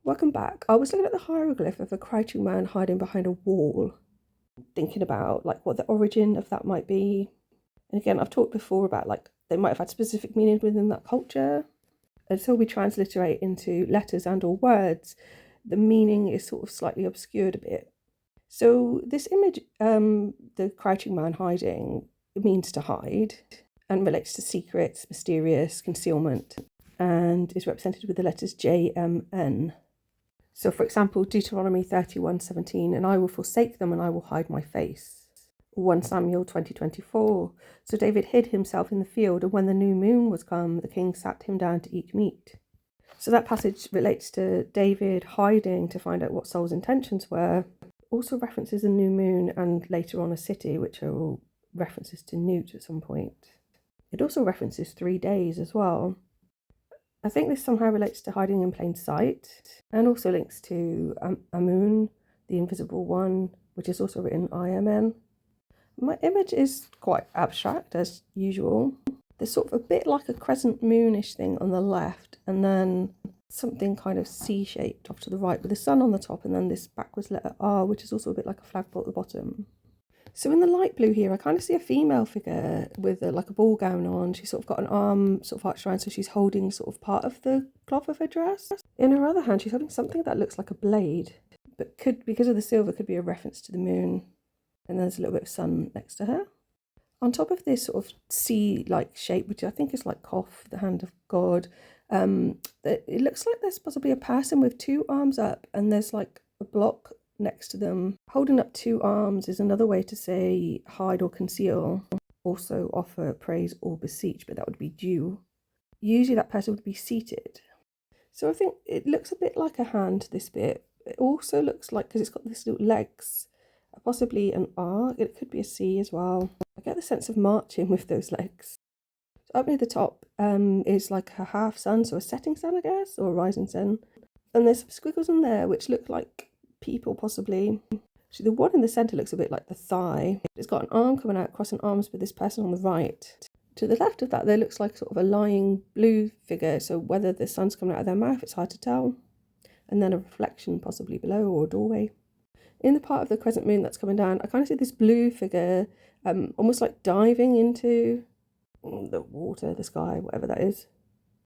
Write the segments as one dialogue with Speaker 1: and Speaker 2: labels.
Speaker 1: Welcome back. I was looking at the hieroglyph of a crouching man hiding behind a wall, thinking about like what the origin of that might be. And again, I've talked before about like they might have had specific meaning within that culture. Until we transliterate into letters and or words, the meaning is sort of slightly obscured a bit. So this image, the crouching man hiding, it means to hide and relates to secrets, mysterious, concealment, and is represented with the letters J, M, N. So for example, Deuteronomy 31:17, and I will forsake them and I will hide my face. 1 Samuel 20:24. So David hid himself in the field, and when the new moon was come, the king sat him down to eat meat. So that passage relates to David hiding to find out what Saul's intentions were. Also references a new moon and later on a city, which are all references to Newt at some point. It also references 3 days as well. I think this somehow relates to hiding in plain sight, and also links to Amun, the invisible one, which is also written IMN. My image is quite abstract as usual. There's sort of a bit like a crescent moonish thing on the left, and then something kind of C-shaped off to the right with the sun on the top, and then this backwards letter R, which is also a bit like a flagpole at the bottom. So in the light blue here, I kind of see a female figure with like a ball gown on. She's sort of got an arm sort of arched around, so she's holding sort of part of the cloth of her dress. In her other hand, she's holding something that looks like a blade, but could, because of the silver, could be a reference to the moon. And there's a little bit of sun next to her. On top of this sort of C-like shape, which I think is like Kof, the hand of God, it looks like there's possibly a person with 2 arms up, and there's like a block next to them. Holding up 2 arms is another way to say hide or conceal. Also offer praise or beseech, but that would be due. Usually that person would be seated. So I think it looks a bit like a hand, this bit. It also looks like, because it's got these little legs, possibly an R, it could be a C as well. I get the sense of marching with those legs. So up near the top is like a half sun, so a setting sun, I guess, or a rising sun. And there's some squiggles in there which look like people, possibly. Actually, the one in the centre looks a bit like the thigh. It's got an arm coming out, crossing arms with this person on the right. To the left of that, there looks like sort of a lying blue figure, so whether the sun's coming out of their mouth, it's hard to tell. And then a reflection possibly below, or a doorway. In the part of the crescent moon that's coming down, I kind of see this blue figure almost like diving into the water, the sky, whatever that is.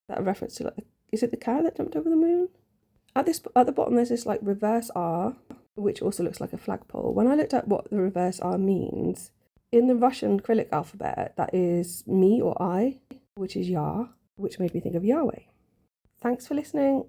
Speaker 1: That a reference to, like, is it the cow that jumped over the moon? At the bottom, there's this like reverse R, which also looks like a flagpole. When I looked at what the reverse R means, in the Russian Cyrillic alphabet, that is me or I, which is Yah, which made me think of Yahweh. Thanks for listening.